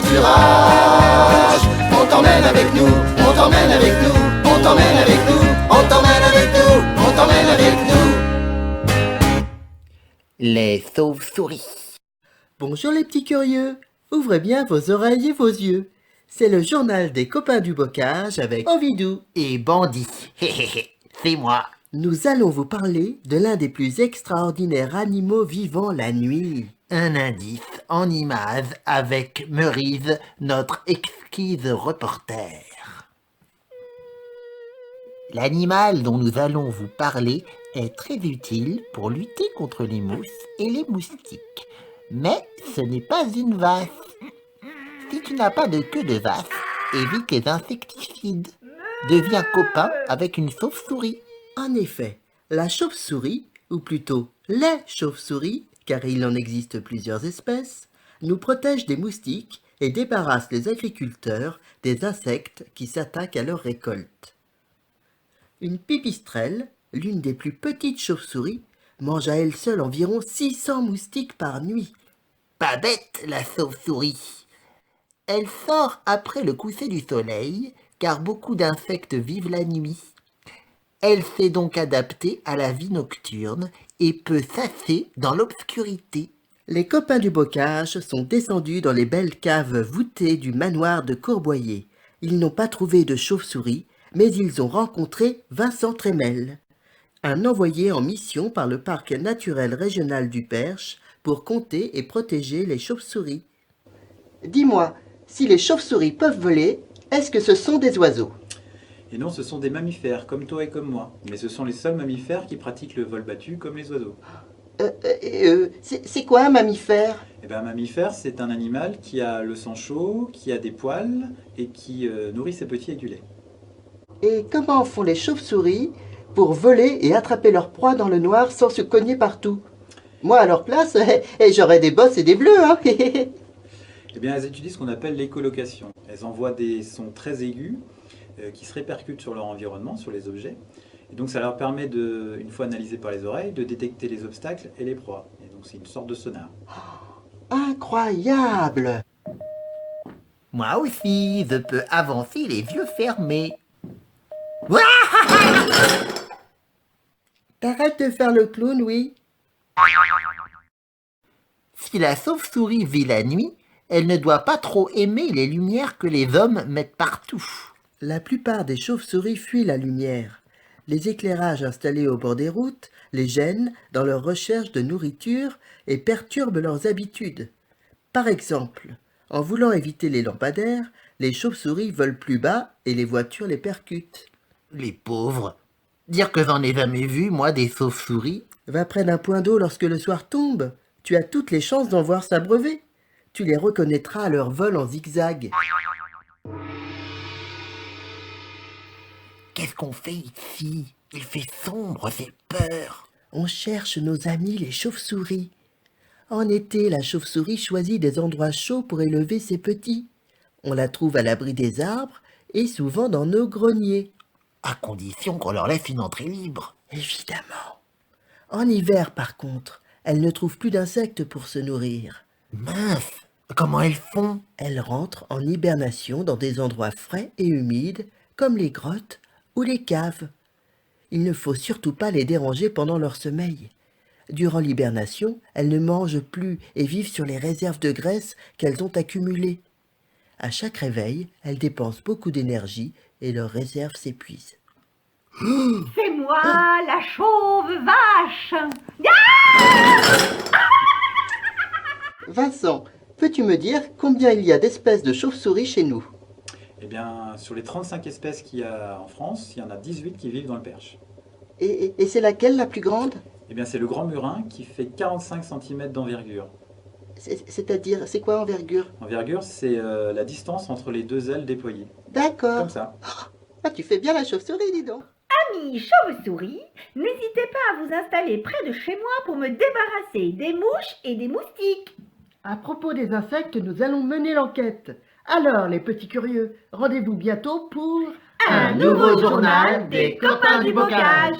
pâturage. On t'emmène avec nous, on t'emmène avec nous, on t'emmène avec nous, on t'emmène avec nous, on t'emmène avec nous. Les chauves-souris. Bonjour les petits curieux, ouvrez bien vos oreilles et vos yeux. C'est le journal des copains du bocage avec Ovidou Et Bandit. C'est moi. Nous allons vous parler de l'un des plus extraordinaires animaux vivant la nuit. Un indice en image avec Meurize, notre exquise reporter. L'animal dont nous allons vous parler est très utile pour lutter contre les mousses et les moustiques. Mais ce n'est pas une vache. Si tu n'as pas de queue de vache, évite les insecticides. Deviens copain avec une chauve-souris. En effet, la chauve-souris, ou plutôt les chauves-souris, car il en existe plusieurs espèces, nous protège des moustiques et débarrasse les agriculteurs des insectes qui s'attaquent à leur récolte. Une pipistrelle, l'une des plus petites chauves-souris, mange à elle seule environ 600 moustiques par nuit. Pas bête, la chauve-souris. Elle sort après le coucher du soleil, car beaucoup d'insectes vivent la nuit. Elle s'est donc adaptée à la vie nocturne et peut s'asser dans l'obscurité. Les copains du bocage sont descendus dans les belles caves voûtées du manoir de Courboyer. Ils n'ont pas trouvé de chauve-souris, mais ils ont rencontré Vincent Trémel, un envoyé en mission par le parc naturel régional du Perche pour compter et protéger les chauves-souris. Dis-moi, si les chauves-souris peuvent voler, est-ce que ce sont des oiseaux ? Et non, ce sont des mammifères, comme toi et comme moi. Mais ce sont les seuls mammifères qui pratiquent le vol battu comme les oiseaux. C'est quoi un mammifère ? Eh bien, un mammifère, c'est un animal qui a le sang chaud, qui a des poils et qui nourrit ses petits avec du lait. Et comment font les chauves-souris pour voler et attraper leur proie dans le noir sans se cogner partout ? Moi, à leur place, j'aurais des bosses et des bleus, hein. Eh bien, elles étudient ce qu'on appelle l'écholocation. Elles envoient des sons très aigus qui se répercutent sur leur environnement, sur les objets. Et donc, ça leur permet, une fois analysés par les oreilles, de détecter les obstacles et les proies. Et donc, c'est une sorte de sonar. Incroyable! Moi aussi, je peux avancer les yeux fermés. T'arrêtes de faire le clown, oui? Si la chauve-souris vit la nuit, elle ne doit pas trop aimer les lumières que les hommes mettent partout. La plupart des chauves-souris fuient la lumière. Les éclairages installés au bord des routes les gênent dans leur recherche de nourriture et perturbent leurs habitudes. Par exemple, en voulant éviter les lampadaires, les chauves-souris volent plus bas et les voitures les percutent. Les pauvres. Dire que j'en ai jamais vu, moi, des chauves-souris. Va près d'un point d'eau lorsque le soir tombe. Tu as toutes les chances d'en voir s'abreuver. Tu les reconnaîtras à leur vol en zigzag. Qu'est-ce qu'on fait ici? Il fait sombre, j'ai peur. On cherche nos amis les chauves-souris. En été, la chauve-souris choisit des endroits chauds pour élever ses petits. On la trouve à l'abri des arbres et souvent dans nos greniers. À condition qu'on leur laisse une entrée libre. Évidemment. En hiver, par contre, elles ne trouvent plus d'insectes pour se nourrir. Mince, comment elles font? Elles rentrent en hibernation dans des endroits frais et humides, comme les grottes ou les caves. Il ne faut surtout pas les déranger pendant leur sommeil. Durant l'hibernation, elles ne mangent plus et vivent sur les réserves de graisse qu'elles ont accumulées. À chaque réveil, elles dépensent beaucoup d'énergie et leurs réserves s'épuisent. C'est moi, la chauve vache. Vincent, peux-tu me dire combien il y a d'espèces de chauves-souris chez nous? Eh bien, sur les 35 espèces qu'il y a en France, il y en a 18 qui vivent dans le Perche. Et c'est laquelle la plus grande? Eh bien, c'est le grand murin qui fait 45 cm d'envergure. C'est-à-dire, c'est quoi envergure? Envergure, c'est la distance entre les deux ailes déployées. D'accord. Comme ça. Ah, tu fais bien la chauve-souris, dis donc. Amis chauves-souris, n'hésitez pas à vous installer près de chez moi pour me débarrasser des mouches et des moustiques. À propos des insectes, nous allons mener l'enquête. Alors, les petits curieux, rendez-vous bientôt pour Un nouveau journal des copains du bocage.